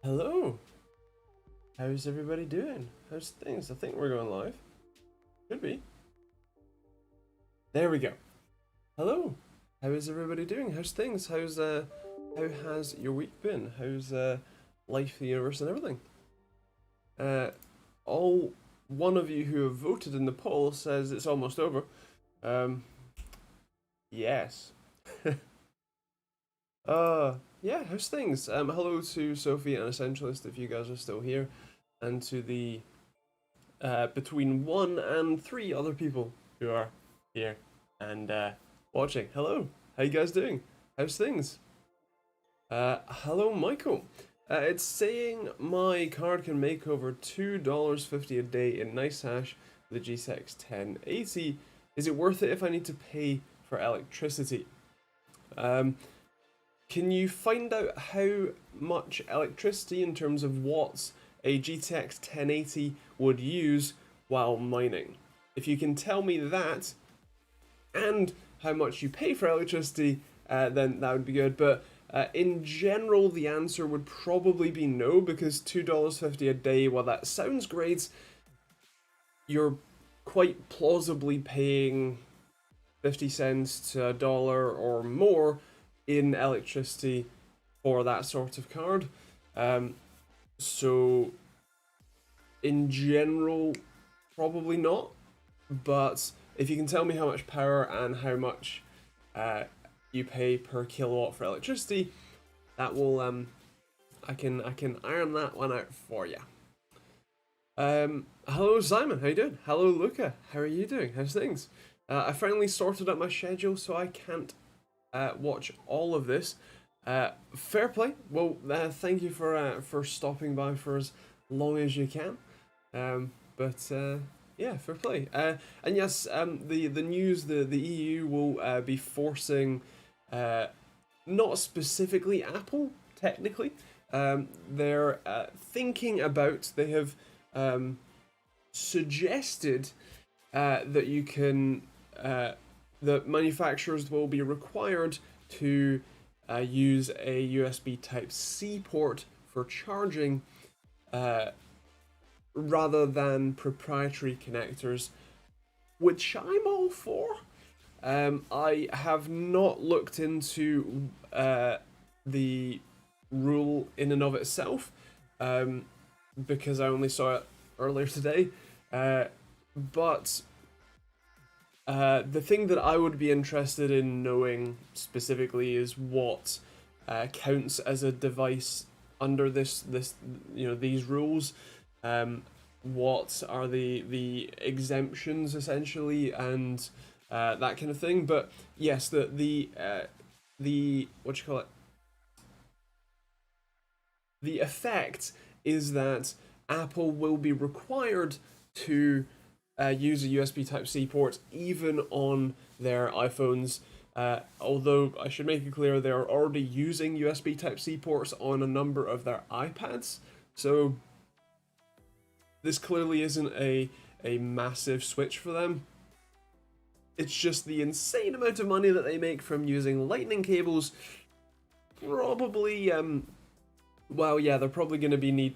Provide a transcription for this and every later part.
Hello. How's everybody doing? How's things? I think we're going live. Should be. There we go. Hello. How is everybody doing? How's things? How has your week been? How's life, the universe, and everything? All one of you who have voted in the poll says it's almost over. Yes. Yeah, how's things? Hello to Sophie and Essentialist if you guys are still here, and to the between 1 and 3 other people who are here and watching. Hello, how you guys doing? How's things? Hello, Michael. It's saying my card can make over $2.50 a day in nice hash with the GTX 1080. Is it worth it if I need to pay for electricity? Can you find out how much electricity in terms of watts a GTX 1080 would use while mining? If you can tell me that and how much you pay for electricity, then that would be good. But in general, the answer would probably be no, because $2.50 a day, while that sounds great, you're quite plausibly paying 50 cents to $1 or more in electricity for that sort of card. So in general, probably not. But if you can tell me how much power and how much you pay per kilowatt for electricity, that will I can iron that one out for you. Hello Simon, how you doing? Hello Luca, how are you doing? How's things? I finally sorted out my schedule, so I can't watch all of this. Fair play. Well, thank you for stopping by for as long as you can. Yeah, fair play. And yes, the news, the EU will be forcing, not specifically Apple, technically. They're thinking about. They have suggested that you can. That manufacturers will be required to use a USB Type-C port for charging rather than proprietary connectors, which I'm all for. I have not looked into the rule in and of itself because I only saw it earlier today, but the thing that I would be interested in knowing specifically is what counts as a device under this these rules. What are the exemptions essentially, and that kind of thing. But yes, the what you call it? The effect is that Apple will be required to use a USB Type-C port even on their iPhones. Although I should make it clear they are already using USB Type-C ports on a number of their iPads. So this clearly isn't a massive switch for them. It's just the insane amount of money that they make from using lightning cables. Probably, well, yeah, they're probably going to be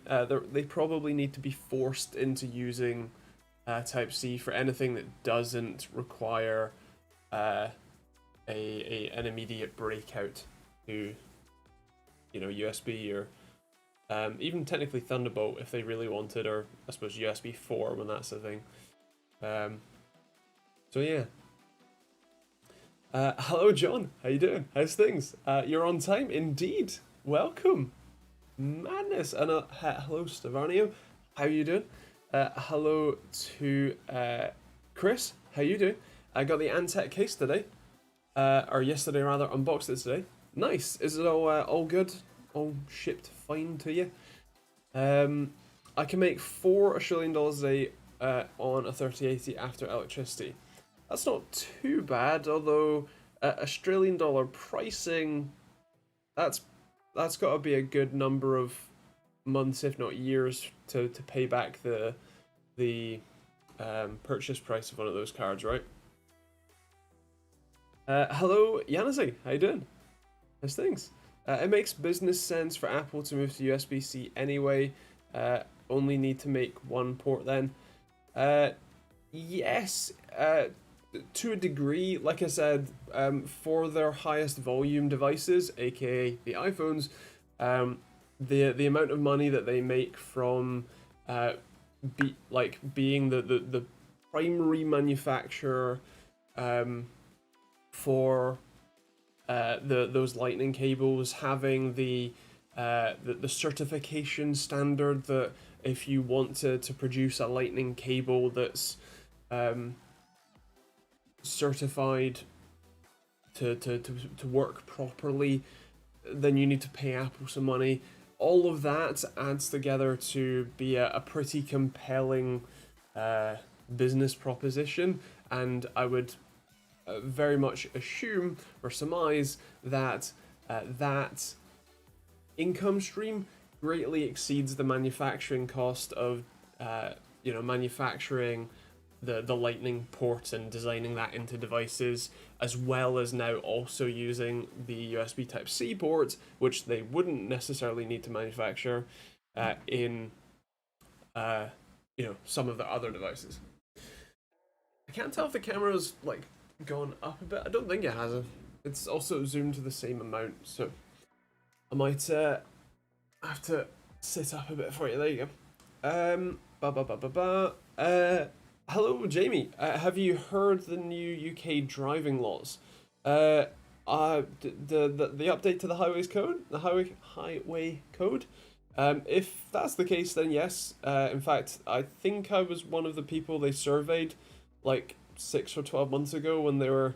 they probably need to be forced into using Type-C for anything that doesn't require an immediate breakout to, USB or even technically Thunderbolt if they really wanted, or I suppose USB 4 when that's the thing. So yeah. Hello John, how you doing? How's things? You're on time indeed. Welcome. Madness. And hello Stavarnio, how you doing? Hello to Chris, how you doing? I got the Antec case today, or yesterday rather, unboxed it today. Nice. Is it all good? All shipped fine to you? I can make $4 a day on a 3080 after electricity. That's not too bad, although Australian dollar pricing, that's got to be a good number of months, if not years, to pay back the purchase price of one of those cards, right? Hello, Yanasi. How you doing? How's things? It makes business sense for Apple to move to USB-C anyway. Only need to make one port then. Yes, to a degree. Like I said, for their highest volume devices, aka the iPhones, the amount of money that they make from being the primary manufacturer for those lightning cables, having the certification standard that if you want to produce a lightning cable that's certified to work properly, then you need to pay Apple some money. All of that adds together to be a pretty compelling business proposition, and I would very much assume or surmise that that income stream greatly exceeds the manufacturing cost of manufacturing the lightning port and designing that into devices, as well as now also using the USB Type-C port, which they wouldn't necessarily need to manufacture in some of the other devices. I can't tell if the camera's like gone up a bit. I don't think it has. It's also zoomed to the same amount, so I might have to sit up a bit for you. There you go. Hello, Jamie. Have you heard the new UK driving laws? The update to the highway code. If that's the case, then yes. In fact, I think I was one of the people they surveyed, like 6 or 12 months ago when they were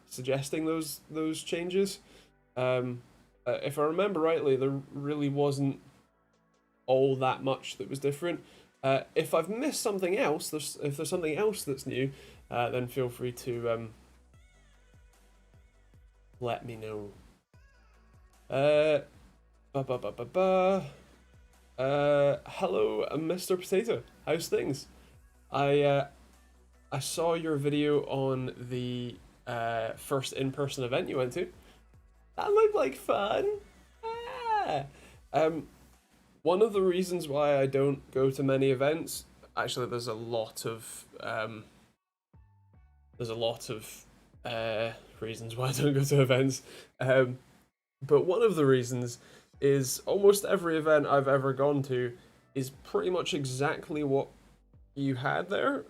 suggesting those changes. If I remember rightly, there really wasn't all that much that was different. If I've missed something else, if there's something else that's new, then feel free to let me know. Hello, Mr. Potato. How's things? I saw your video on the first in-person event you went to. That looked like fun. Ah. One of the reasons why I don't go to many events, actually, there's a lot of reasons why I don't go to events. But one of the reasons is almost every event I've ever gone to is pretty much exactly what you had there.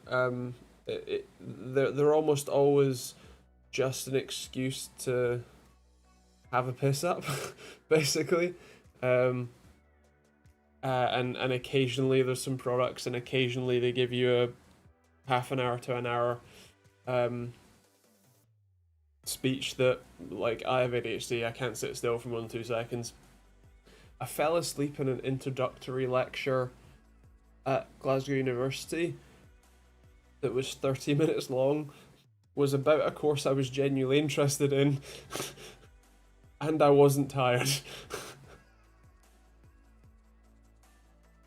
They're almost always just an excuse to have a piss up, basically. And occasionally there's some products, and occasionally they give you a half an hour to an hour speech that, like, I have ADHD, I can't sit still for more than 2 seconds. I fell asleep in an introductory lecture at Glasgow University that was 30 minutes long, was about a course I was genuinely interested in, and I wasn't tired.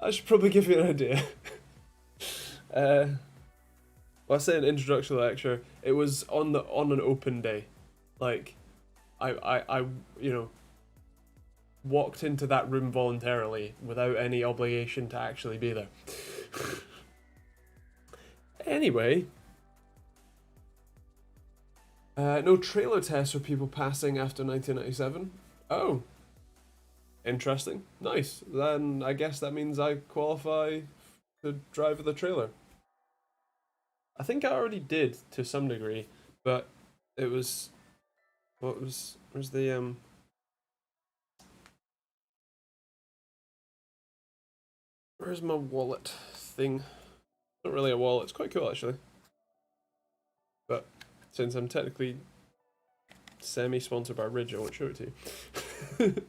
I should probably give you an idea. Well, I say an introductory lecture. It was on an open day. Like, I walked into that room voluntarily without any obligation to actually be there. Anyway, no trailer tests for people passing after 1997. Oh, interesting. Nice. Then I guess that means I qualify to drive the trailer. I think I already did to some degree, but it was... where's the where's my wallet thing? Not really a wallet, it's quite cool actually. But since I'm technically semi-sponsored by Ridge, I won't show it to you.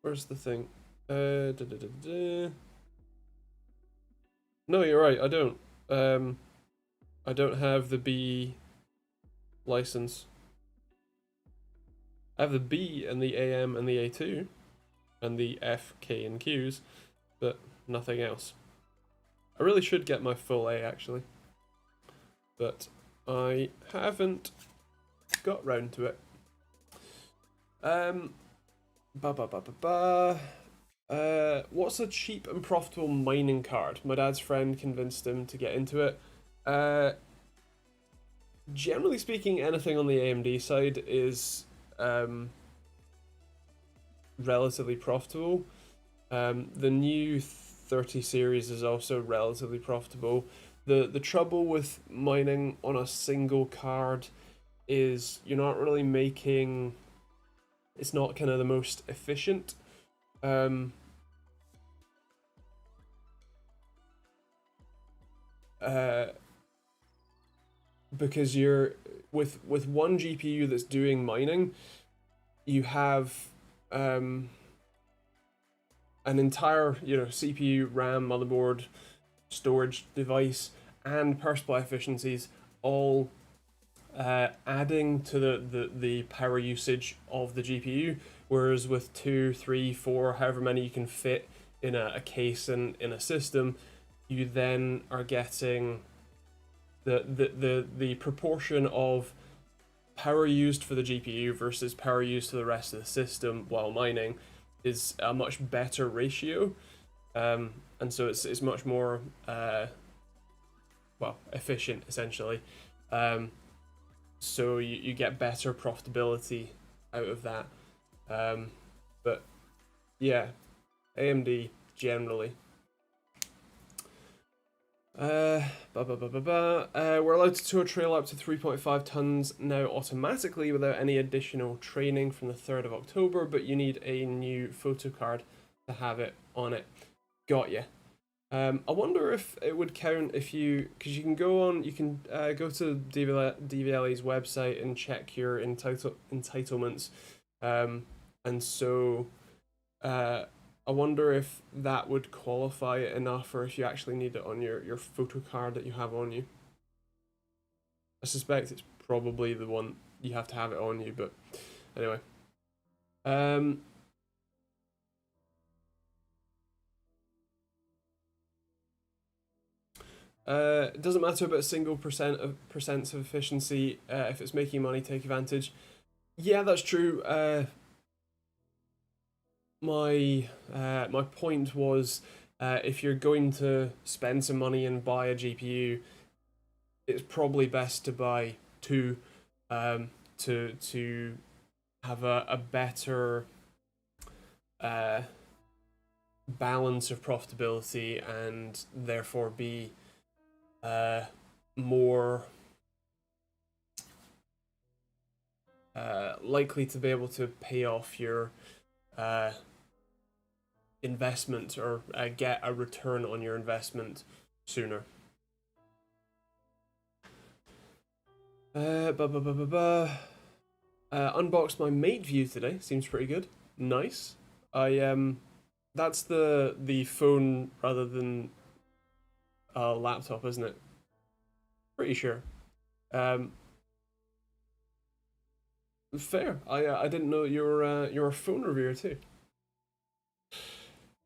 Where's the thing? No, you're right, I don't. I don't have the B license. I have the B and the AM and the A2 and the F, K and Qs, but nothing else. I really should get my full A actually, but I haven't got round to it. What's a cheap and profitable mining card? My dad's friend convinced him to get into it. Generally speaking, anything on the AMD side is relatively profitable. The new 30 series is also relatively profitable. The trouble with mining on a single card is you're not really making, it's not kind of the most efficient. Because you're with one GPU that's doing mining, you have an entire CPU, RAM, motherboard, storage device, and power supply efficiencies all adding to the power usage of the GPU, whereas with 2, 3, 4, however many you can fit in a case and in a system, you then are getting the proportion of power used for the GPU versus power used for the rest of the system while mining is a much better ratio, and so it's much more efficient essentially. So you get better profitability out of that. But yeah, AMD generally. We're allowed to tow a trailer up to 3.5 tons now automatically without any additional training from the 3rd of October, but you need a new photo card to have it on it. Got ya. I wonder if it would count if because you can go to DVLA's website and check your entitlements, and so I wonder if that would qualify it enough, or if you actually need it on your photo card that you have on you. I suspect it's probably the one you have to have it on you, but anyway. It doesn't matter about a single percents of efficiency. If it's making money, take advantage. Yeah, that's true. My point was, if you're going to spend some money and buy a GPU, it's probably best to buy two, to have a better balance of profitability and therefore be more likely to be able to pay off your investment, or get a return on your investment sooner. Unboxed my Mate View today. Seems pretty good. Nice. That's the phone rather than a laptop, isn't it? Pretty sure. Fair. I didn't know you're a phone reviewer too.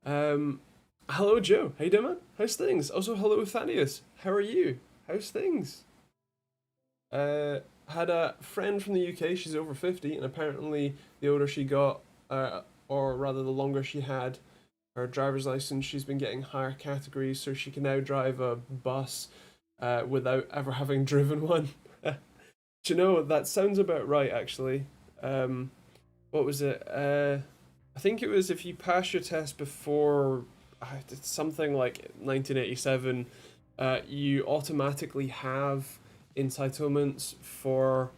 Hello Joe. How you doing, man? How's things? Also, hello Thaddeus. How are you? How's things? Had a friend from the UK. She's over 50, and apparently the older she got, or rather the longer she had her driver's license, she's been getting higher categories, so she can now drive a bus without ever having driven one. Do you know, that sounds about right, actually. What was it? I think it was if you pass your test before something like 1987, you automatically have entitlements for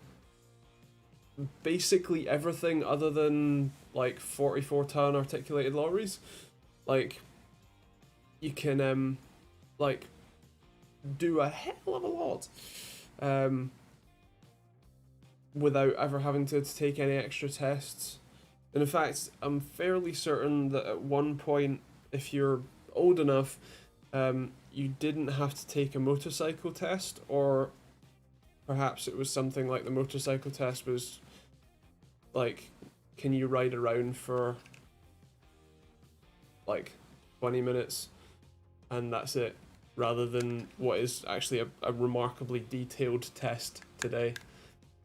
basically everything other than like 44-ton articulated lorries. Like, you can like do a hell of a lot without ever having to take any extra tests. And in fact, I'm fairly certain that at one point, if you're old enough, you didn't have to take a motorcycle test, or perhaps it was something like the motorcycle test was like, can you ride around for like 20 minutes, and that's it. rather than what is actually a remarkably detailed test today.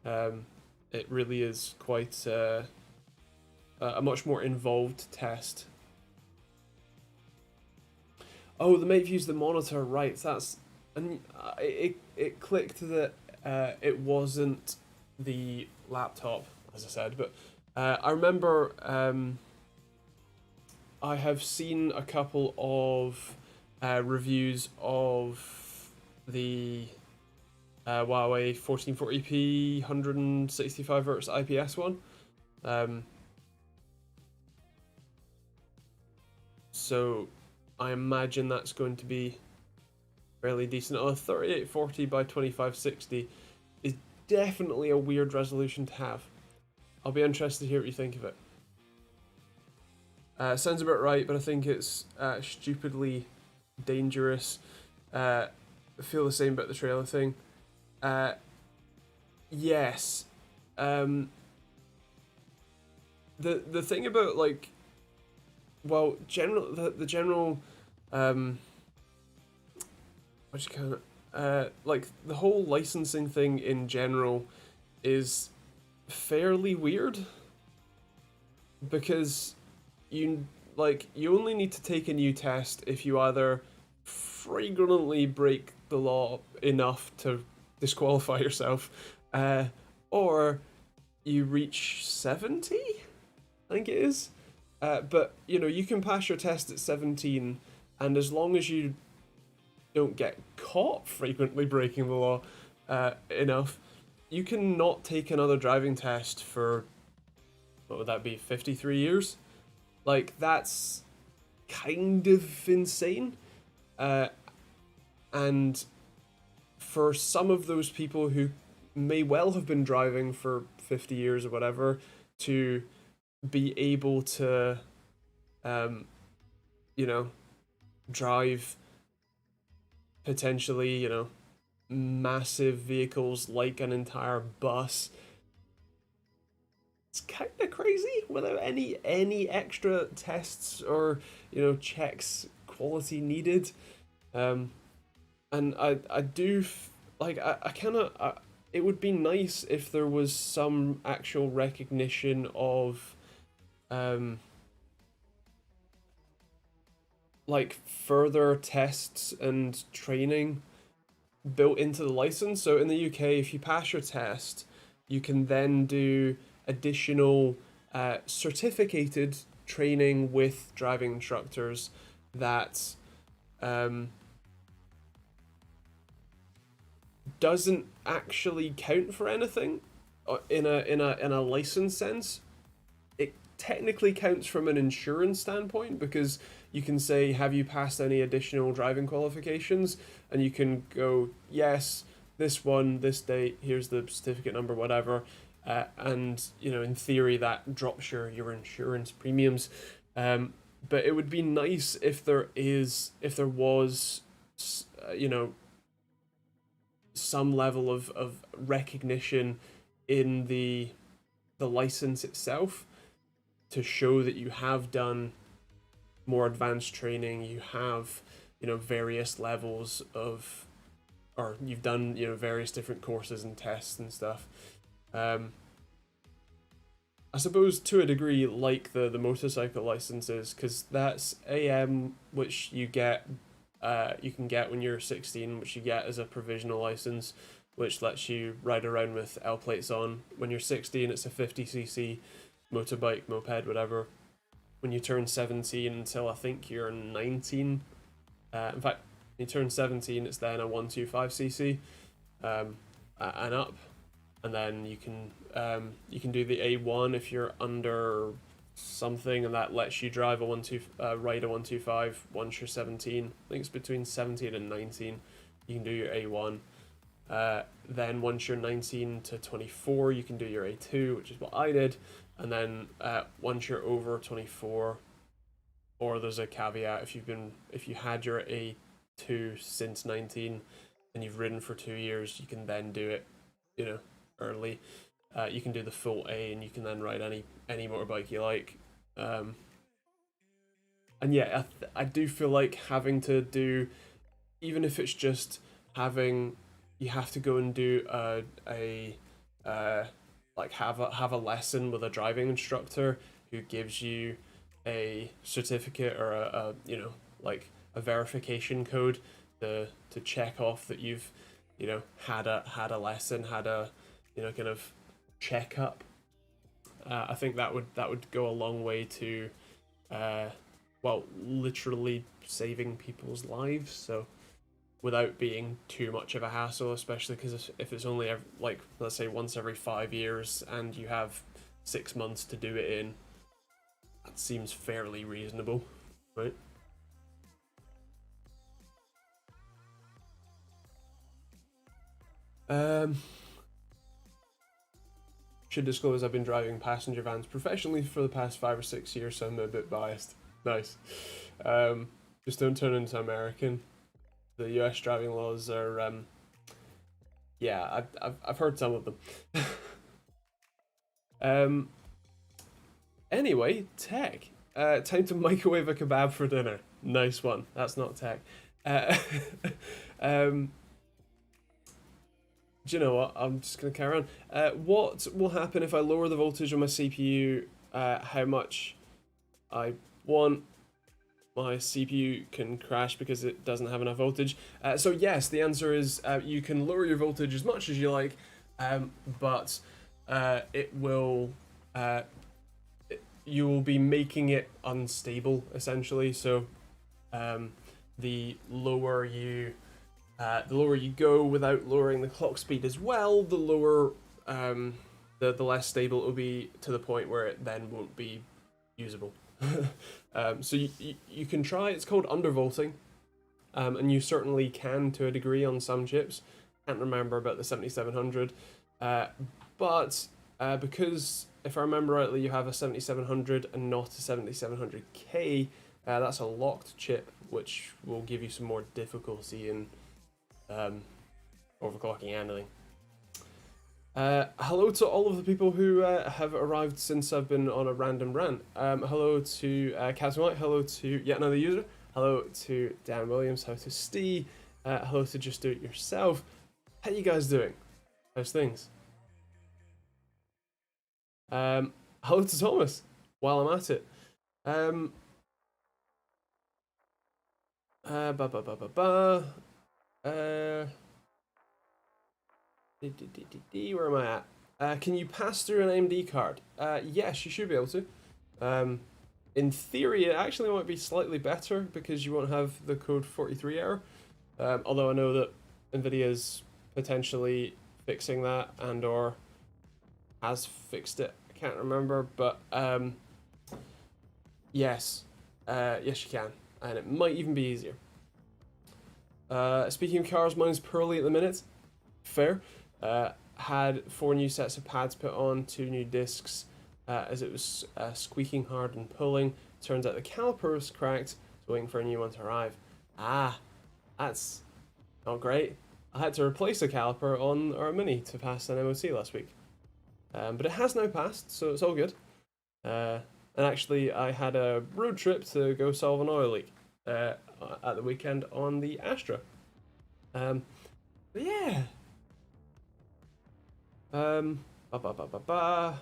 It really is quite a much more involved test. Oh, the mate views the monitor, right? That's and it clicked that it wasn't the laptop, as I said, but I remember I have seen a couple of reviews of the Huawei 1440p 165 Hz IPS one. So I imagine that's going to be fairly decent. Oh, 3840 by 2560 is definitely a weird resolution to have. I'll be interested to hear what you think of it. Sounds about right, but I think it's stupidly dangerous. I feel the same about the trailer thing. Yes. The thing about like, well, the general what you kind of like the whole licensing thing in general is fairly weird because you only need to take a new test if you either flagrantly break the law enough to disqualify yourself, or you reach 70, I think it is. But you can pass your test at 17, and as long as you don't get caught frequently breaking the law enough, you can not take another driving test for, what would that be, 53 years? Like, that's kind of insane. And for some of those people who may well have been driving for 50 years or whatever, to be able to, drive potentially, massive vehicles like an entire bus, it's kind of crazy without any extra tests or checks quality needed. And I do like I kind of it would be nice if there was some actual recognition of like further tests and training built into the license. So in the UK, if you pass your test, you can then do additional certificated training with driving instructors that doesn't actually count for anything in a license sense. It technically counts from an insurance standpoint because you can say, have you passed any additional driving qualifications? And you can go, yes, this one, this date, here's the certificate number, whatever. And in theory that drops your insurance premiums. But it would be nice if there was some level of recognition in the license itself to show that you have done more advanced training, you have various levels of, or you've done various different courses and tests and stuff. I suppose to a degree like the motorcycle licenses, because that's AM, which you can get when you're 16, which you get as a provisional license, which lets you ride around with L plates on. When you're 16, it's a 50cc motorbike, moped, whatever. When you turn 17 until I think you're 19, in fact, when you turn 17, it's then a 125cc and up, and then you can do the A1 if you're under something, and that lets you drive ride a 125 once you're 17. I think it's between 17 and 19. You can do your A1. Then once you're 19 to 24, you can do your A2, which is what I did. And then once you're over 24, or there's a caveat, if you had your A2 since 19 and you've ridden for 2 years, you can then do it, early. You can do the full A, and you can then ride any motorbike you like. And yeah, I do feel like having to do even if it's just having, you have to go and do like have a lesson with a driving instructor who gives you a certificate or you know, like a verification code to check off that you've, you know, had a lesson, had a, you know, kind of checkup. I think that would go a long way to, well, literally saving people's lives. So without being too much of a hassle, especially because if it's only like, let's say once every 5 years and you have 6 months to do it in, that seems fairly reasonable, right? Should disclose I've been driving passenger vans professionally for the past 5 or 6 years, so I'm a bit biased. Nice. Just don't turn into American. The US driving laws are, yeah, I've heard some of them. Anyway, tech. Time to microwave a kebab for dinner. Nice one. That's not tech. Um, do you know what? I'm just gonna carry on. What will happen if I lower the voltage on my CPU? How much I want? My CPU can crash because it doesn't have enough voltage. So yes, the answer is you can lower your voltage as much as you like, but it will you will be making it unstable essentially. So the lower you go without lowering the clock speed as well, the lower the less stable it will be, to the point where it then won't be usable. So you can try. It's called undervolting, and you certainly can to a degree on some chips. Can't remember about the 7700, but because if I remember rightly, you have a 7700 and not a 7700K. That's a locked chip, which will give you some more difficulty in overclocking anything. Hello to all of the people who have arrived since I've been on a random rant. Hello to Captain White, hello to yet another user, hello to Dan Williams, hello to Steve, hello to Just Do It Yourself. How you guys doing? How's things? Hello to Thomas, while I'm at it. Ba ba ba ba ba. Where am I at? Can you pass through an AMD card? Yes, you should be able to. In theory, it actually might be slightly better because you won't have the code 43 error. Although I know that NVIDIA's potentially fixing that and or has fixed it. I can't remember, but yes, yes you can, and it might even be easier. Speaking of cars, mine's poorly at the minute. Fair. Had 4 new sets of pads put on, 2 new discs, as it was squeaking hard and pulling. Turns out the caliper was cracked, so waiting for a new one to arrive. Ah, that's not great. I had to replace a caliper on our Mini to pass an MOT last week. But it has now passed, so it's all good. And actually, I had a road trip to go solve an oil leak at the weekend on the Astra. But yeah. Ba ba ba ba ba.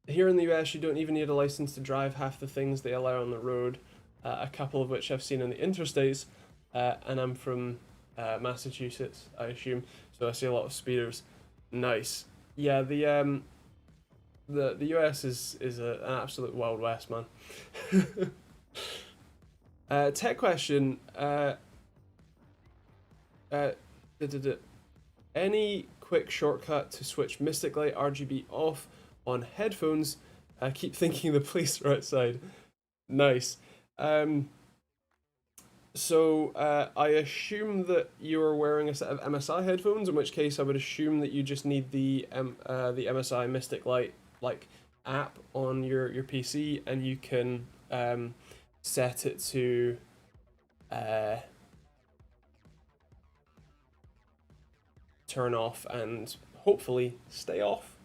Here in the US, you don't even need a license to drive half the things they allow on the road, a couple of which I've seen in the interstates, and I'm from Massachusetts, I assume, so I see a lot of speeders. Nice. Yeah, the US is an absolute Wild West, man. Tech question. Any quick shortcut to switch Mystic Light RGB off on headphones? I keep thinking the police are outside. Nice. So I assume that you are wearing a set of MSI headphones, in which case I would assume that you just need the MSI Mystic Light like app on your PC, and you can set it to turn off and hopefully stay off.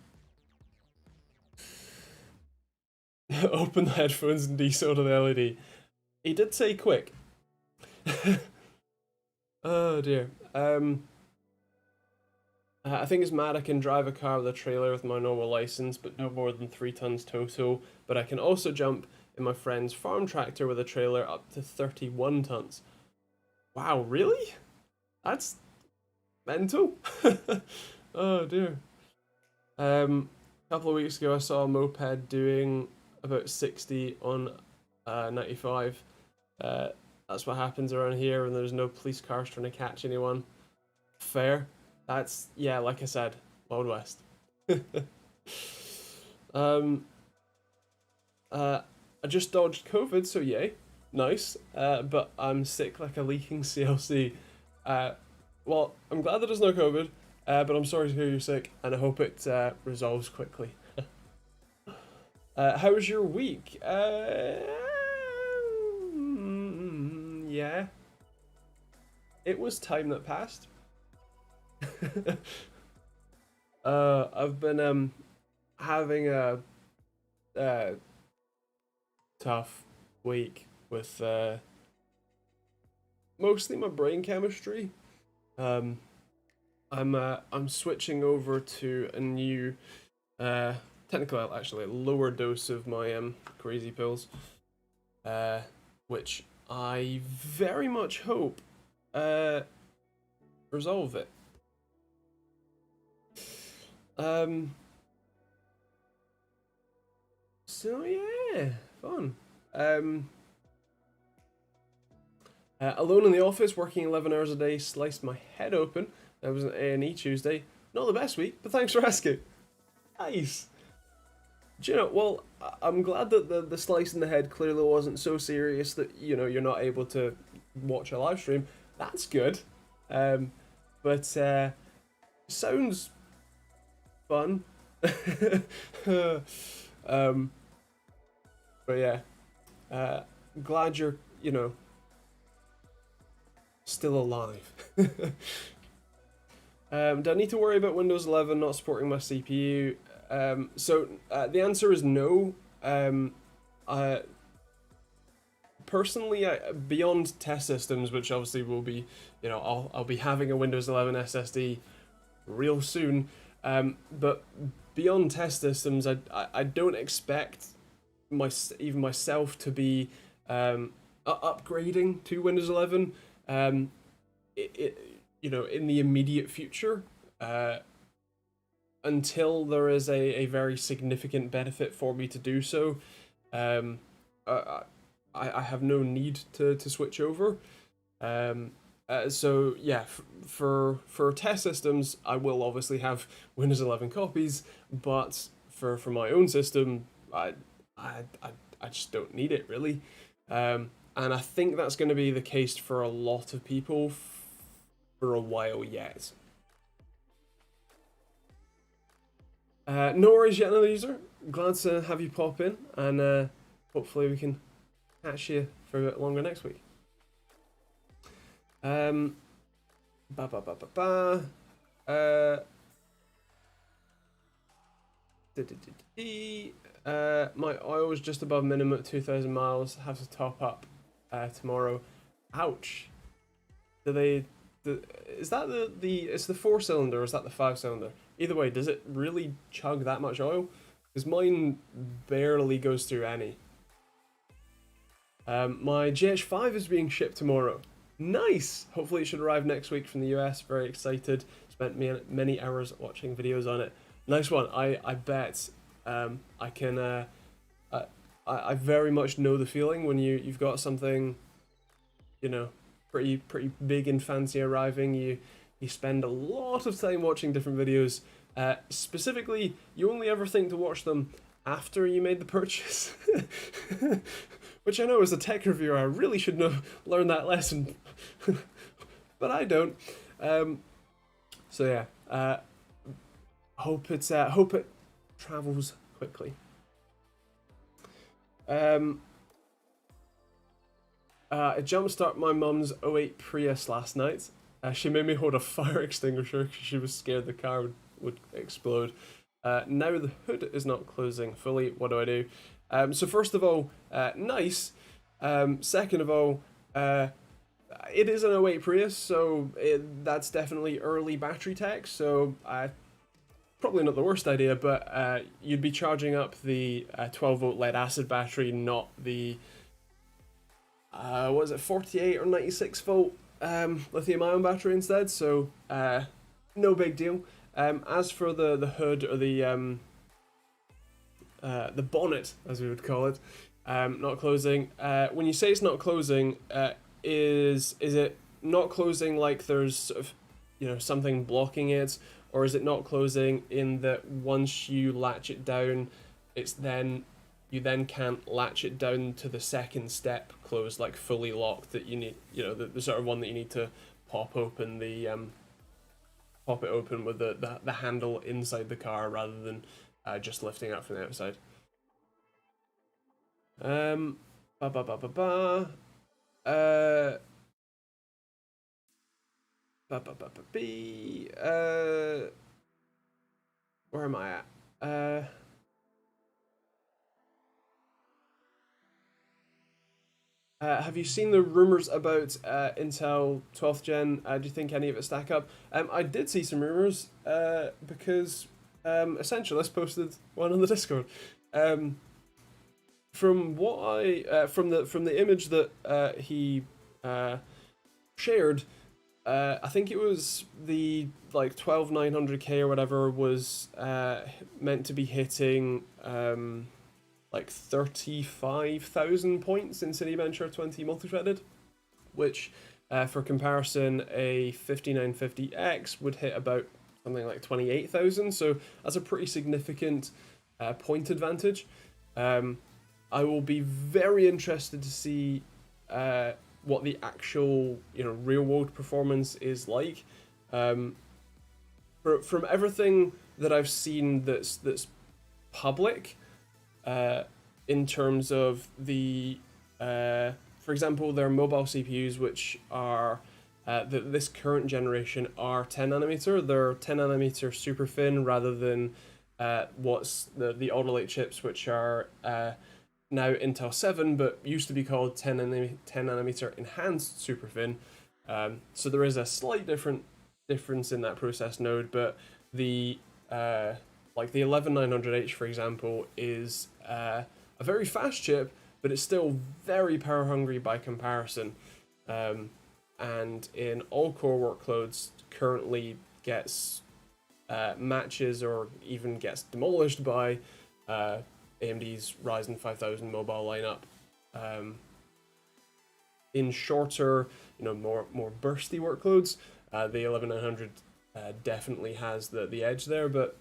Open the headphones and desolder the LED. He did say quick. Oh dear. I think it's mad I can drive a car with a trailer with my normal license, but no more than 3 tons total. But I can also jump in my friend's farm tractor with a trailer up to 31 tons. Wow, really? That's mental. Oh dear. A couple of weeks ago, I saw a moped doing about 60 on 95. That's what happens around here when there's no police cars trying to catch anyone. Fair. That's, yeah, like I said, Wild West. I just dodged COVID, so yay. Nice. But I'm sick like a leaking CLC. Well, I'm glad that there's no COVID, but I'm sorry to hear you're sick, and I hope it resolves quickly. How was your week? Yeah. It was time that passed. I've been having a tough week with mostly my brain chemistry. I'm switching over to a new technically actually a lower dose of my crazy pills, which I very much hope resolve it. So yeah, fun. Alone in the office, working 11 hours a day, sliced my head open. That was an A&E Tuesday. Not the best week, but thanks for asking. Nice. Do you know, well, I'm glad that the slice in the head clearly wasn't so serious that, you know, you're not able to watch a live stream. That's good. But sounds fun. But yeah, glad you're, you know, still alive. Do I need to worry about Windows 11 not supporting my CPU? So the answer is no. Personally, beyond test systems, which obviously will be, you know, I'll be having a Windows 11 SSD real soon. But beyond test systems, I don't expect even myself to be upgrading to Windows 11. You know, in the immediate future, until there is a very significant benefit for me to do so. I have no need to switch over. So yeah, for test systems, I will obviously have Windows 11 copies, but for my own system, I just don't need it really. And I think that's going to be the case for a lot of people for a while yet. No worries yet, another user. Glad to have you pop in, and hopefully we can catch you for a bit longer next week. My oil is just above minimum at 2,000 miles. Have to top up tomorrow. Ouch. Is that it's the 4-cylinder or is that the 5-cylinder? Either way, does it really chug that much oil? Because mine barely goes through any. My GH5 is being shipped tomorrow. Nice! Hopefully it should arrive next week from the US. Very excited. Spent many hours watching videos on it. Nice one. I bet I can... I very much know the feeling when you've got something, you know, pretty big and fancy arriving. You spend a lot of time watching different videos. Specifically, you only ever think to watch them after you made the purchase. Which I know as a tech reviewer I really should learn that lesson. But I don't. So yeah, hope it travels quickly. I jumpstart my mum's 08 Prius last night. She made me hold a fire extinguisher because she was scared the car would explode. Now the hood is not closing fully. What do I do? So first of all, nice. Second of all, it is an '08 Prius, so that's definitely early battery tech. So probably not the worst idea, but you'd be charging up the 12-volt lead acid battery, not the what is it, 48 or 96 volt lithium-ion battery instead. So no big deal. As for the hood, or the bonnet, as we would call it, not closing. When you say it's not closing, is it not closing like there's sort of, something blocking it, or is it not closing in that once you latch it down, you then can't latch it down to the second step closed, like fully locked, that you need, the sort of one that you need to pop open pop it open with the handle inside the car rather than just lifting it from the outside. Ba ba ba ba ba. Ba ba ba ba b. Where am I at? Have you seen the rumors about Intel 12th gen? Do you think any of it stack up? I did see some rumors because Essentialist posted one on the Discord. From what from the image that he shared, I think it was the like 12900K or whatever was meant to be hitting like 35,000 points in Citybencher 20 multi-threaded, which for comparison, a 5950X would hit about something like 28,000. So that's a pretty significant point advantage. I will be very interested to see what the actual real world performance is like. From everything that I've seen that's public, in terms of the for example, their mobile CPUs, which are this current generation, are 10 nanometer. They're 10 nanometer super thin rather than what's the Alder Lake chips, which are now Intel 7, but used to be called 10 nanometer enhanced super thin. So there is a slight difference in that process node, but the like the 11900H, for example, is a very fast chip, but it's still very power hungry by comparison. And in all core workloads, currently gets matches or even gets demolished by AMD's Ryzen 5000 mobile lineup. In shorter, more bursty workloads, the 11900 definitely has the edge there, but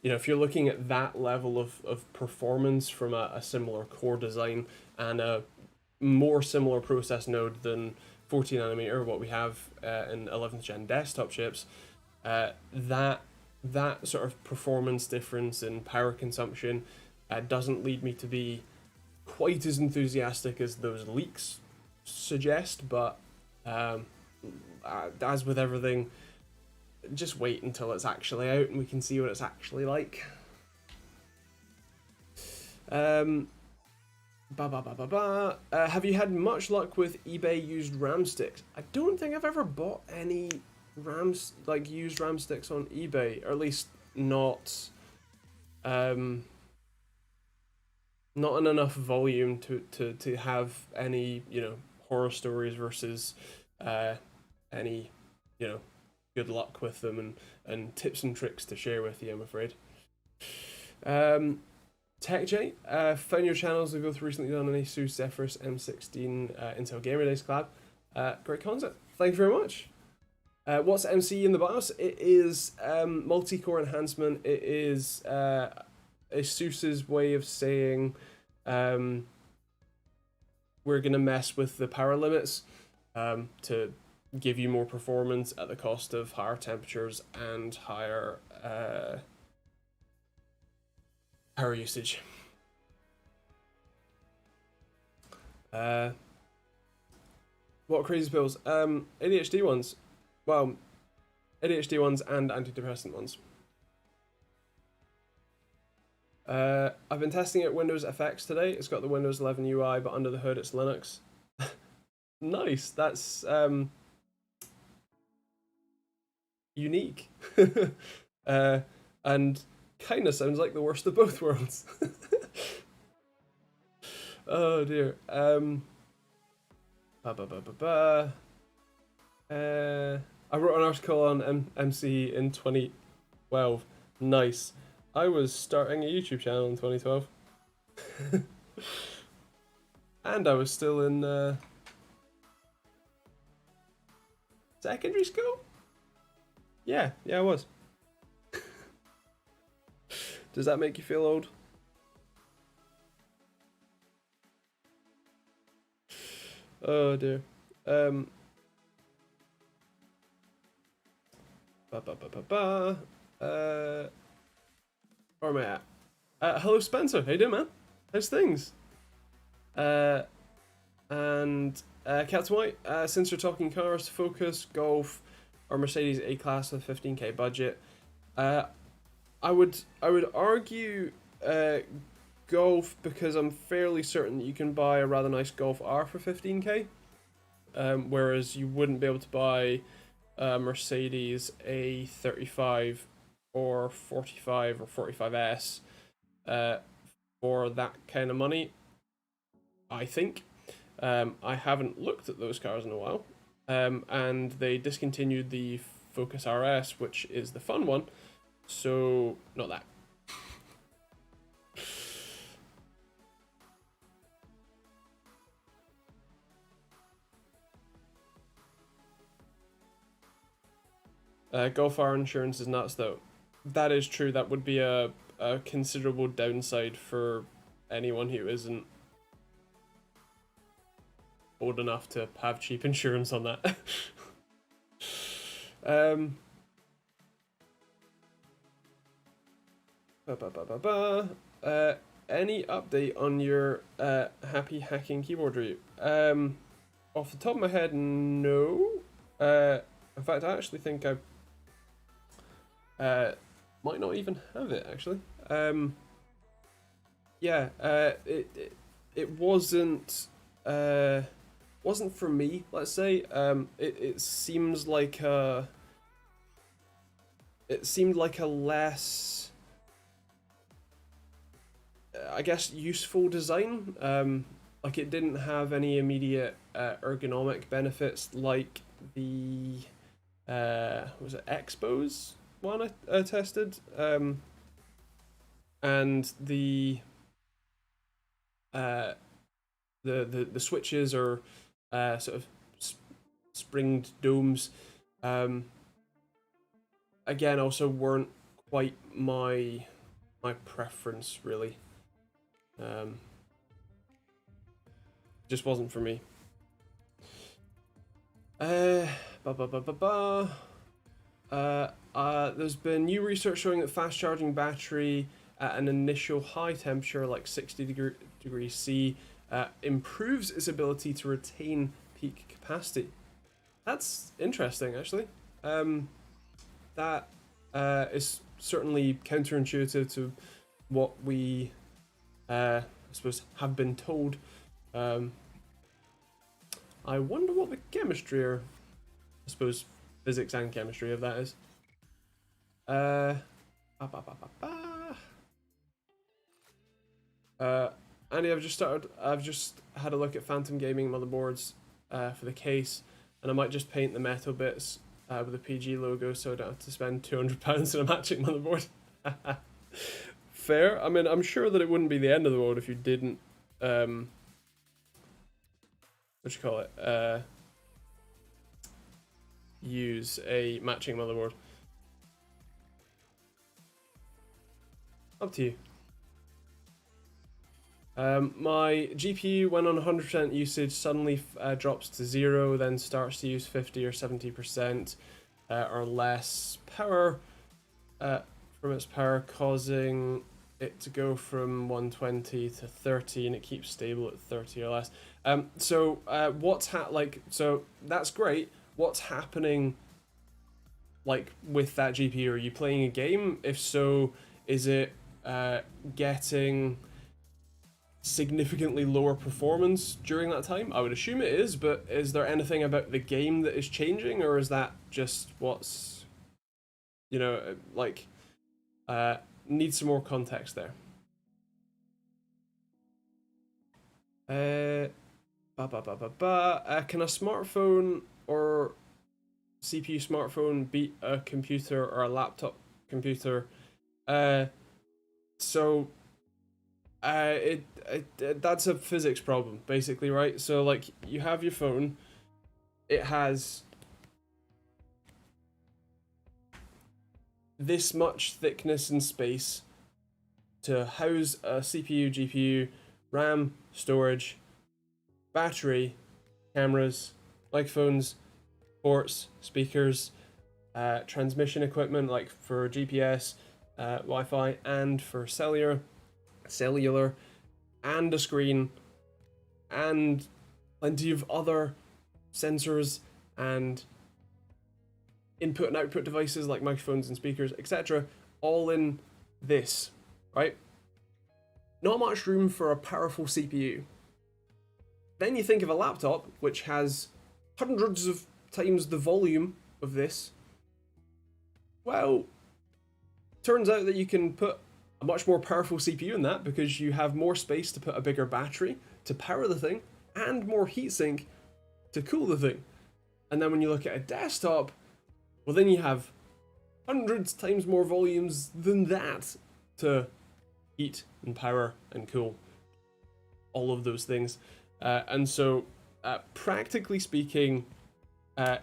if you're looking at that level of performance from a similar core design and a more similar process node than 14 nanometer, what we have in 11th gen desktop chips, that sort of performance difference in power consumption doesn't lead me to be quite as enthusiastic as those leaks suggest, but as with everything, just wait until it's actually out and we can see what it's actually like. Have you had much luck with eBay used RAM sticks? I don't think I've ever bought any used RAM sticks on eBay, or at least not in enough volume to have any horror stories versus any good luck with them and tips and tricks to share with you, I'm afraid. TechteamGB, found your channels we've both recently done an Asus Zephyrus M16 Intel Gamer Days collab. Great concept. Thank you very much. What's MC in the BIOS? It is multi-core enhancement. It is Asus's way of saying we're going to mess with the power limits to give you more performance at the cost of higher temperatures and higher power usage. What crazy pills? ADHD ones. Well, ADHD ones and antidepressant ones. I've been testing it Windows FX today. It's got the Windows 11 UI, but under the hood it's Linux. Nice. That's unique. And kind of sounds like the worst of both worlds. Oh dear. I wrote an article on MC in 2012. Nice. I was starting a YouTube channel in 2012. And I was still in secondary school? Yeah, I was. Does that make you feel old? Oh dear. Where am I at? Hello Spencer, how you doing, man? How's things? And Captain White, since you're talking cars, Focus, Golf, or Mercedes A-Class with 15k budget, I would argue Golf, because I'm fairly certain that you can buy a rather nice Golf R for 15k, whereas you wouldn't be able to buy a Mercedes A35 or 45 or 45S for that kind of money, I think. I haven't looked at those cars in a while, and they discontinued the Focus RS, which is the fun one, so not that. Golf R insurance is nuts, though. That is true. That would be a considerable downside for anyone who isn't old enough to have cheap insurance on that. Any update on your happy hacking keyboard review? Off the top of my head, no. In fact, I actually think I might not even have it, actually. Yeah, it wasn't for me, let's say. It seems like it seemed like a less, I guess, useful design. Like, it didn't have any immediate ergonomic benefits like the was it Expos one I tested, and the switches are sort of springed domes. Again, also weren't quite my preference, really. Just wasn't for me. There's been new research showing that fast charging battery at an initial high temperature, like 60 degrees C, improves its ability to retain peak capacity. That's interesting, actually. That is certainly counterintuitive to what we, I suppose, have been told. I wonder what the chemistry, or I suppose physics and chemistry of that is. Andy, I've just had a look at Phantom Gaming motherboards for the case, and I might just paint the metal bits with a PG logo so I don't have to spend £200 on a matching motherboard. Fair. I mean, I'm sure that it wouldn't be the end of the world if you didn't, use a matching motherboard. Up to you. My GPU, when on 100% usage, suddenly drops to 0, then starts to use 50 or 70% or less power from its power, causing it to go from 120 to 30, and it keeps stable at 30 or less. So that's great. What's happening, like, with that GPU? Are you playing a game? If so, is it getting significantly lower performance during that time? I would assume it is, but is there anything about the game that is changing, or is that just what's, like, need some more context there. Can a smartphone or CPU smartphone beat a computer or a laptop computer? That's a physics problem, basically, right? So, like, you have your phone, it has this much thickness and space to house a CPU, GPU, RAM, storage, battery, cameras, microphones, ports, speakers, transmission equipment like for GPS, Wi-Fi, and for cellular, and a screen, and plenty of other sensors and input and output devices like microphones and speakers, etc., all in this, right? Not much room for a powerful CPU. Then you think of a laptop, which has hundreds of times the volume of this. Well, turns out that you can put a much more powerful CPU in that because you have more space to put a bigger battery to power the thing and more heatsink to cool the thing. And then when you look at a desktop, well, then you have hundreds times more volumes than that to heat and power and cool all of those things. And so, practically speaking,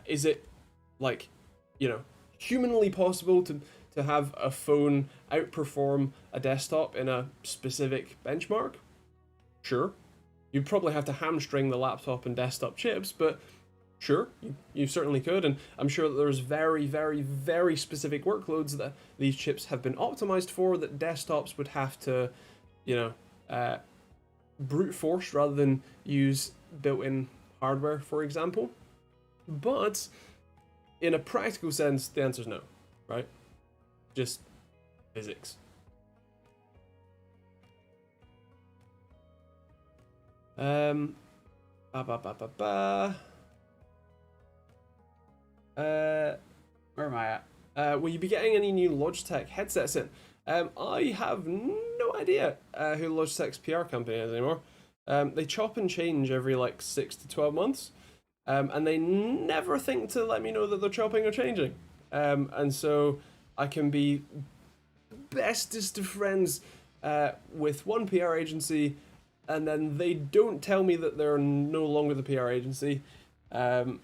is it, like, humanly possible to have a phone outperform a desktop in a specific benchmark? Sure. You'd probably have to hamstring the laptop and desktop chips, but sure, you certainly could. And I'm sure that there's very, very, very specific workloads that these chips have been optimized for that desktops would have to, brute force rather than use built-in hardware, for example. But in a practical sense, the answer is no, right? Just physics. Where am I at? Will you be getting any new Logitech headsets in? I have no idea who Logitech's PR company is anymore. They chop and change every like 6 to 12 months, and they never think to let me know that they're chopping or changing. And so I can be bestest of friends with one PR agency, and then they don't tell me that they're no longer the PR agency. And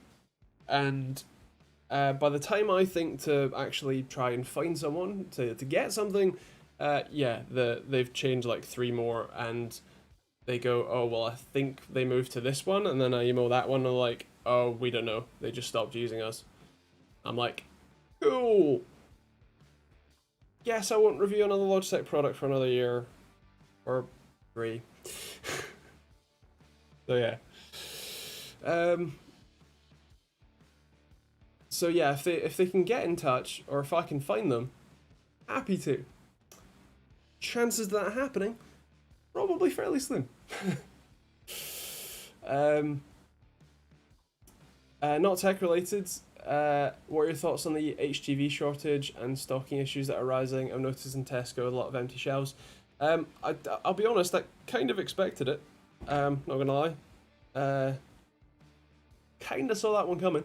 by the time I think to actually try and find someone to get something, they've changed like 3 more, and they go, oh, well, I think they moved to this one, and then I email that one, and they're like, oh, we don't know, they just stopped using us. I'm like, cool. Guess I won't review another Logitech product for another year. Or 3. So yeah. So yeah, if they can get in touch, or if I can find them, happy to. Chances of that happening, probably fairly slim. Not tech related. What are your thoughts on the HGV shortage and stocking issues that are rising? I've noticed in Tesco a lot of empty shelves. I'll be honest, I kind of expected it. Not gonna lie. Kind of saw that one coming.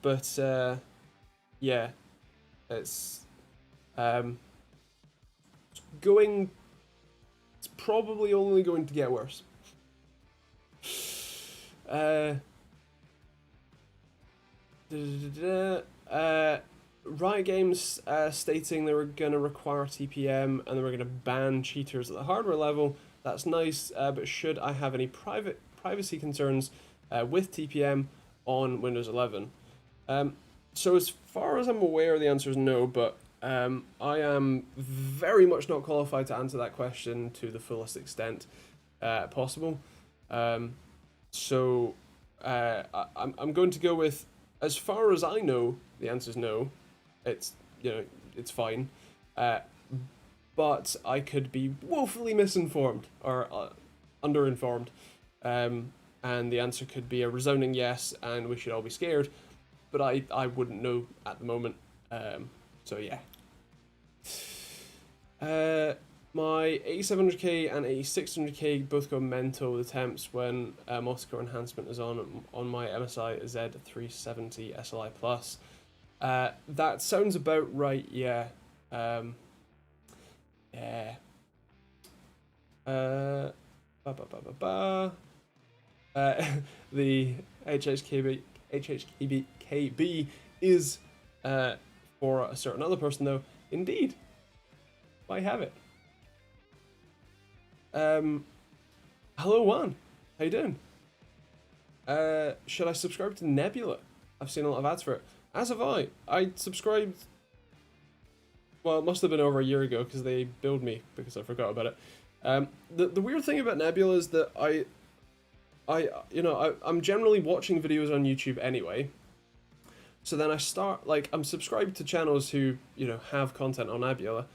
But yeah, it's it's probably only going to get worse. Riot Games stating they were going to require TPM and they were going to ban cheaters at the hardware level. That's nice, but should I have any privacy concerns with TPM on Windows 11? So as far as I'm aware, the answer is no, but I am very much not qualified to answer that question to the fullest extent possible. So I'm going to go with, as far as I know, the answer is no. It's it's fine. But I could be woefully misinformed or underinformed. And the answer could be a resounding yes, and we should all be scared. But I wouldn't know at the moment. So yeah. My 8700K and 8600K both go mental with attempts when multi-core enhancement is on my MSI Z370 SLI Plus. That sounds about right, yeah. Yeah. The HHKB is for a certain other person though. Indeed. I have it. Hello Juan. How you doing? Should I subscribe to Nebula? I've seen a lot of ads for it. As have I. I subscribed. Well, it must have been over a year ago because they billed me because I forgot about it. The weird thing about Nebula is that I'm generally watching videos on YouTube anyway. So then I start, like, I'm subscribed to channels who, have content on Nebula,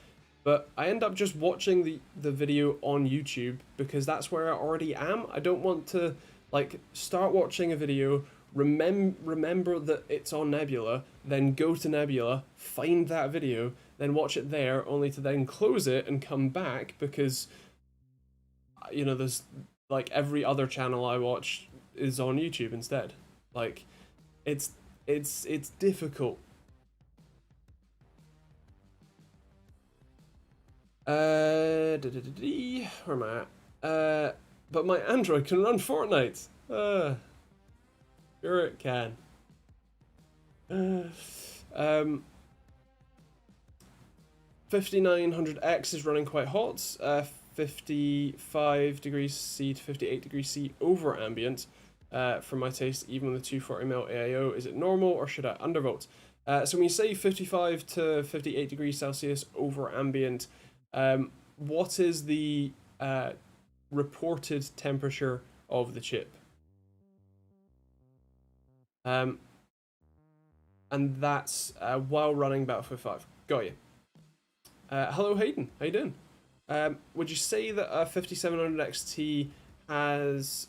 but I end up just watching the video on YouTube because that's where I already am. I don't want to, like, start watching a video, remember that it's on Nebula, then go to Nebula, find that video, then watch it there, only to then close it and come back because, there's, like, every other channel I watch is on YouTube instead. Like, it's difficult. Where am I at? But my Android can run Fortnite. Sure it can. 5900X is running quite hot. 55 degrees C to 58 degrees C over ambient. For my taste, even with the 240ml AIO, is it normal or should I undervolt? So when you say 55 to 58 degrees Celsius over ambient, what is the reported temperature of the chip? And that's while running Battlefield 5. Got you. Hello Hayden, how you doing? Would you say that a 5700 XT has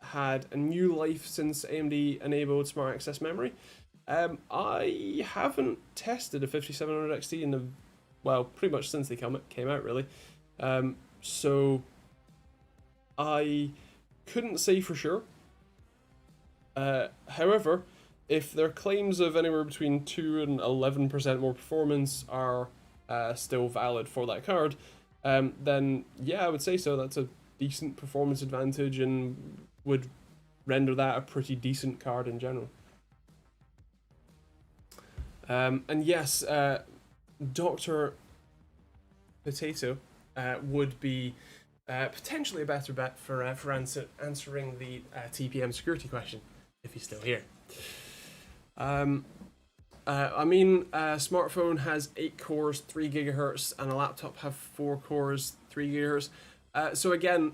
had a new life since AMD enabled smart access memory? I haven't tested a 5700 XT in pretty much since they came out really. So I couldn't say for sure. However, if their claims of anywhere between 2 and 11% more performance are still valid for that card, then yeah, I would say so. That's a decent performance advantage and would render that a pretty decent card in general. And yes, Dr. Potato would be potentially a better bet for answering the TPM security question, if he's still here. A smartphone has 8 cores, 3 gigahertz, and a laptop have 4 cores, 3 gigahertz. So again,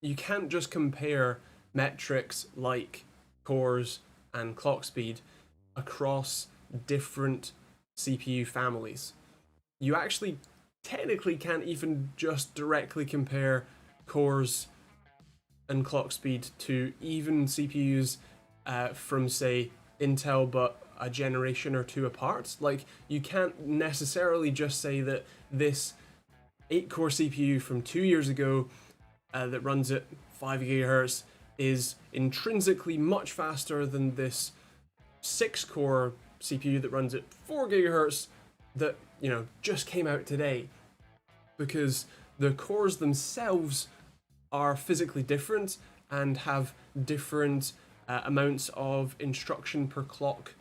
you can't just compare metrics like cores and clock speed across different CPU families. You actually technically can't even just directly compare cores and clock speed to even CPUs from, say, Intel but a generation or two apart. Like, you can't necessarily just say that this 8-core CPU from 2 years ago that runs at 5 gigahertz is intrinsically much faster than this 6-core CPU that runs at 4 gigahertz that, just came out today. Because the cores themselves are physically different and have different amounts of instruction per clock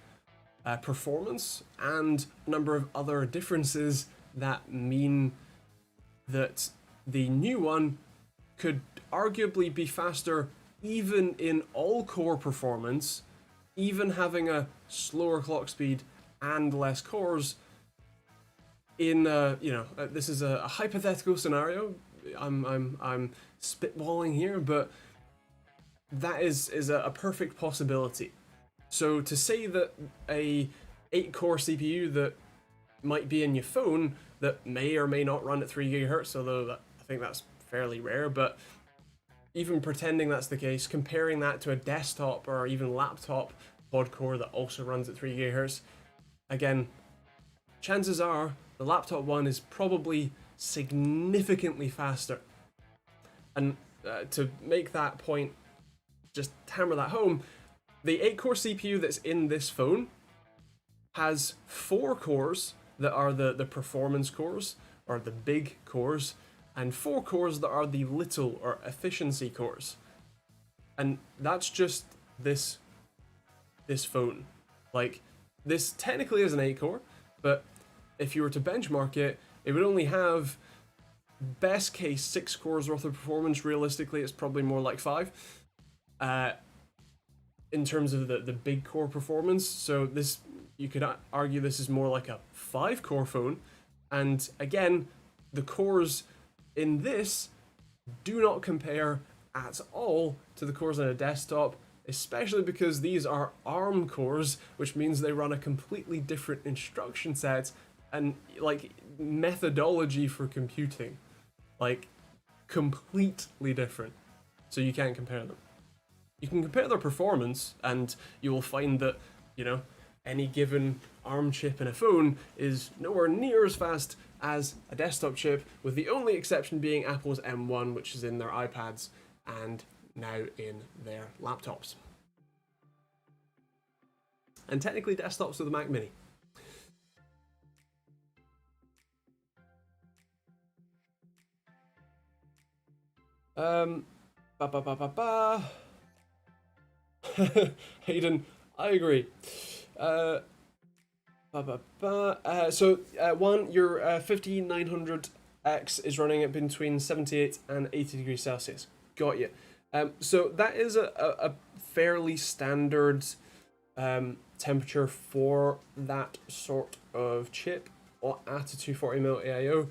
performance and a number of other differences that mean that the new one could arguably be faster even in all core performance, even having a slower clock speed and less cores. In this is a hypothetical scenario. I'm spitballing here, but that is a perfect possibility. So to say that a 8-core CPU that might be in your phone that may or may not run at 3 gigahertz, although I think that's fairly rare, but even pretending that's the case, comparing that to a desktop or even laptop quad core that also runs at 3 gigahertz, again, chances are the laptop one is probably significantly faster. And to make that point, just hammer that home, the 8-core CPU that's in this phone has 4 cores that are the performance cores, or the big cores, and 4 cores that are the little or efficiency cores. And that's just this phone. Like, this technically is an 8-core, but if you were to benchmark it, it would only have best case 6 cores worth of performance. Realistically, it's probably more like 5 in terms of the big core performance. So this, you could argue this is more like a 5-core phone. And again, the cores in this do not compare at all to the cores on a desktop, especially because these are ARM cores, which means they run a completely different instruction set and like methodology for computing, like completely different. So you can't compare them. You can compare their performance, and you will find that, you know, any given ARM chip in a phone is nowhere near as fast as a desktop chip, with the only exception being Apple's M1, which is in their iPads and now in their laptops. And technically desktops with the Mac Mini. Hayden, I agree. One, your 5900X is running at between 78 and 80 degrees Celsius. Got you. So that is a fairly standard temperature for that sort of chip or at a 240mm AIO.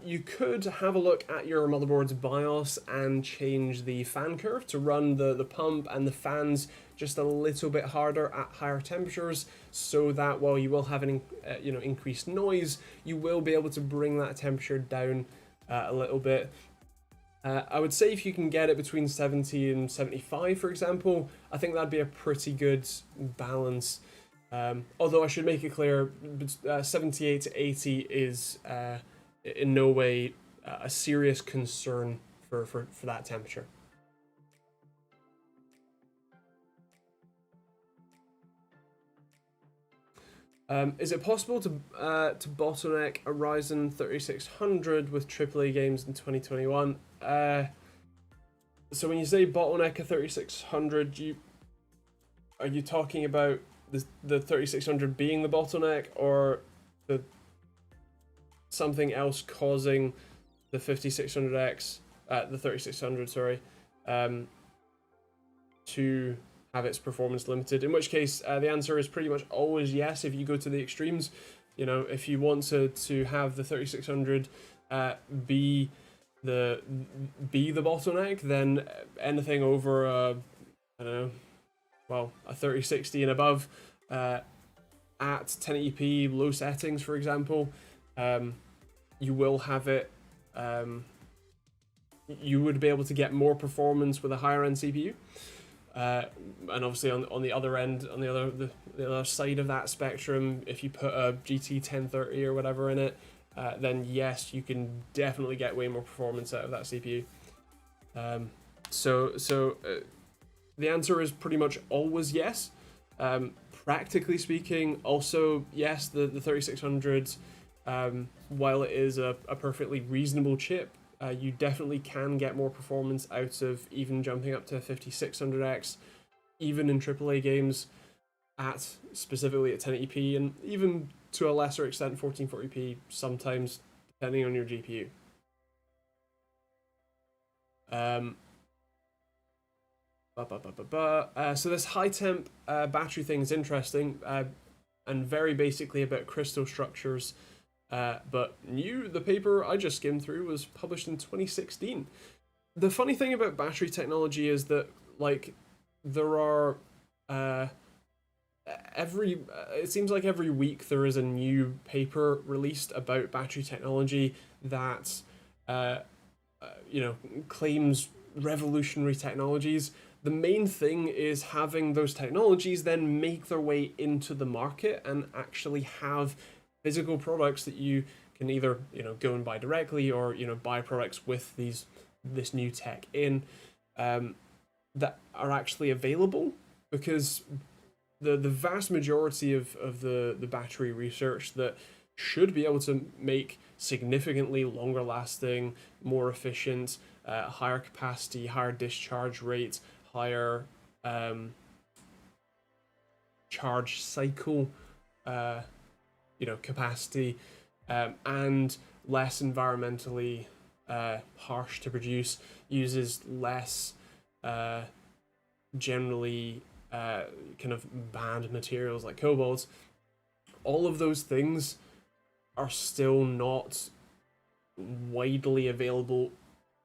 You could have a look at your motherboard's BIOS and change the fan curve to run the pump and the fans just a little bit harder at higher temperatures, so that while you will have an increased noise, you will be able to bring that temperature down a little bit. I would say if you can get it between 70 and 75, for example, I think that'd be a pretty good balance. Although I should make it clear, 78 to 80 is in no way a serious concern for that temperature. Is it possible to bottleneck a Ryzen 3600 with AAA games in 2021? So when you say bottleneck a 3600, are you talking about the 3600 being the bottleneck, or something else causing the 5600X, the 3600, sorry, to have its performance limited? In which case, the answer is pretty much always yes. If you go to the extremes, you know, if you want to have the 3600 be the bottleneck, then anything over I don't know, well, a 3060 and above at 1080p low settings, for example, you will have it. You would be able to get more performance with a higher end CPU. And obviously on the other end, on the other side of that spectrum, if you put a GT 1030 or whatever in it, then yes, you can definitely get way more performance out of that CPU. So the answer is pretty much always yes. Practically speaking, also yes, the 3600, while it is a perfectly reasonable chip, you definitely can get more performance out of even jumping up to 5600X, even in AAA games, specifically at 1080p, and even to a lesser extent 1440p sometimes, depending on your GPU. So this high temp battery thing is interesting, and very basically about crystal structures. But the paper I just skimmed through was published in 2016. The funny thing about battery technology is that like there are it seems like every week there is a new paper released about battery technology that uh, claims revolutionary technologies. The main thing is having those technologies then make their way into the market and actually have physical products that you can either go and buy directly, or buy products with this new tech in, that are actually available. Because the vast majority of the battery research that should be able to make significantly longer lasting, more efficient, higher capacity, higher discharge rate, higher charge cycle, capacity, and less environmentally harsh to produce, uses less generally kind of banned materials like cobalt. All of those things are still not widely available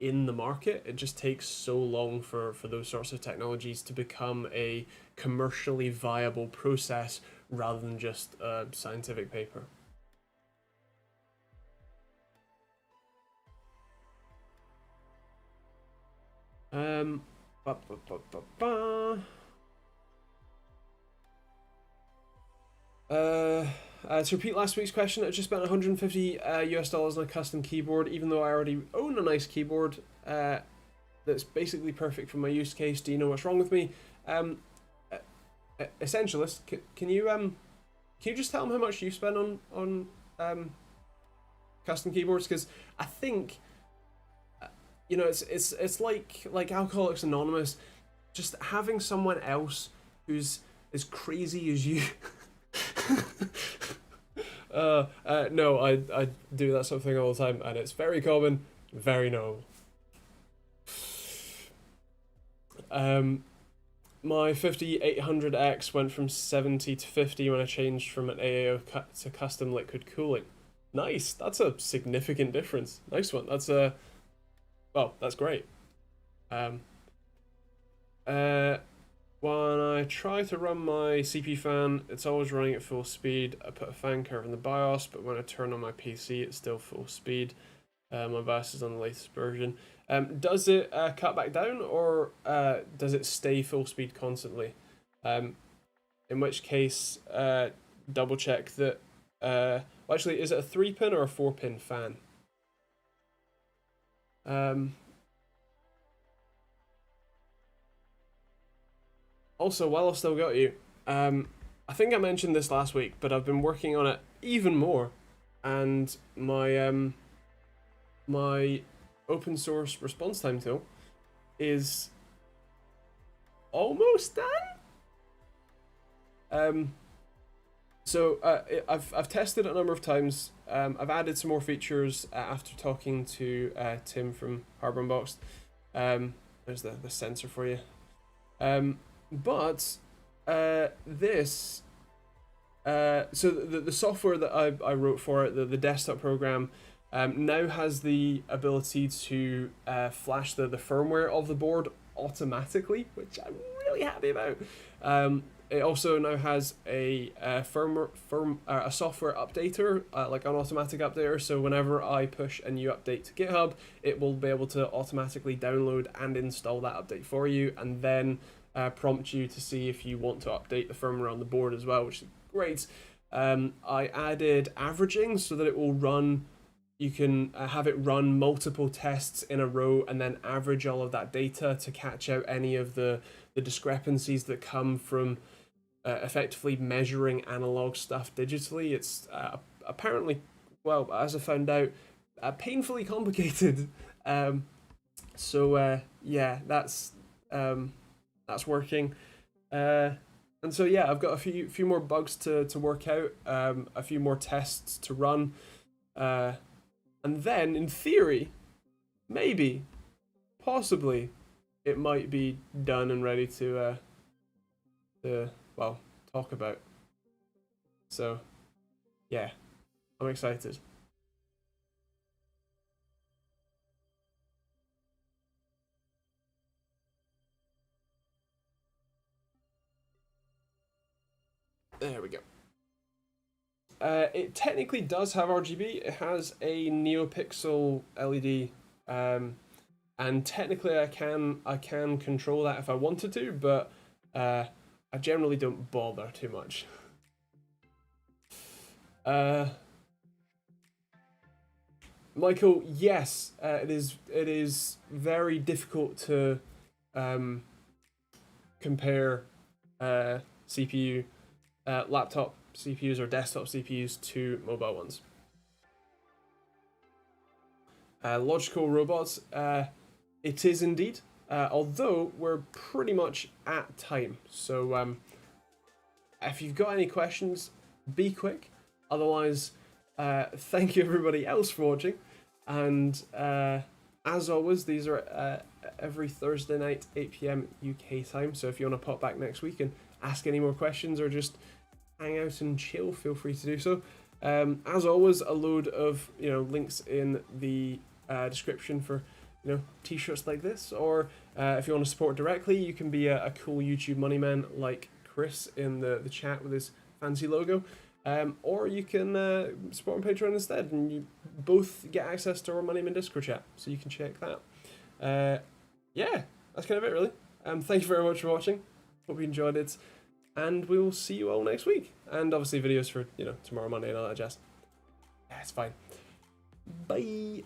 in the market. It just takes so long for those sorts of technologies to become a commercially viable process rather than just a scientific paper. Ba, ba, ba, ba, ba. To repeat last week's question, I just spent 150 US dollars on a custom keyboard, even though I already own a nice keyboard that's basically perfect for my use case. Do you know what's wrong with me? Essentialist, can you just tell them how much you spend on custom keyboards? Because I think it's like Alcoholics Anonymous, just having someone else who's as crazy as you. No, I do that sort of thing all the time, and it's very common, very normal. My 5800X went from 70 to 50 when I changed from an AAO to custom liquid cooling. Nice, that's a significant difference. Nice one. That's that's great. When I try to run my CP fan, it's always running at full speed. I put a fan curve in the BIOS, but when I turn on my PC, it's still full speed. My BIOS is on the latest version. Does it cut back down, or does it stay full speed constantly? In which case, double check that. Actually, is it a 3-pin or a 4-pin fan? Also, while I've still got you, I think I mentioned this last week, but I've been working on it even more, and my open source response time tool is almost done. So I've tested it a number of times. I've added some more features after talking to Tim from Hardware Unboxed. There's the sensor for you. But this, so the software that I wrote for it, the desktop program, now has the ability to flash the firmware of the board automatically, which I'm really happy about. It also now has a software updater, like an automatic updater. So whenever I push a new update to GitHub, it will be able to automatically download and install that update for you, and then prompt you to see if you want to update the firmware on the board as well, which is great. I added averaging so that it will run. You can have it run multiple tests in a row and then average all of that data to catch out any of the discrepancies that come from effectively measuring analog stuff digitally. It's apparently, well, as I found out, painfully complicated. Yeah, that's working. And so yeah, I've got a few more bugs to work out, a few more tests to run, and then in theory, maybe, possibly, it might be done and ready to talk about. So yeah, I'm excited. There we go. It technically does have RGB. It has a NeoPixel LED, and technically I can control that if I wanted to, but I generally don't bother too much. Michael, yes, it is very difficult to compare CPU, laptop CPUs or desktop CPUs to mobile ones. Logical robots, it is indeed, although we're pretty much at time. So if you've got any questions, be quick. Otherwise, thank you everybody else for watching. And as always, these are every Thursday night, 8 PM UK time. So if you want to pop back next week and ask any more questions or just hang out and chill, feel free to do so. As always, a load of links in the description for t-shirts like this, or if you want to support directly, you can be a cool YouTube money man like Chris in the chat with his fancy logo. Or you can support on Patreon instead, and you both get access to our Moneyman Discord chat, so you can check that. Yeah, that's kind of it, really. Thank you very much for watching. Hope you enjoyed it, and we will see you all next week. And obviously videos for tomorrow, Monday, and all that jazz. Yeah, it's fine. Bye.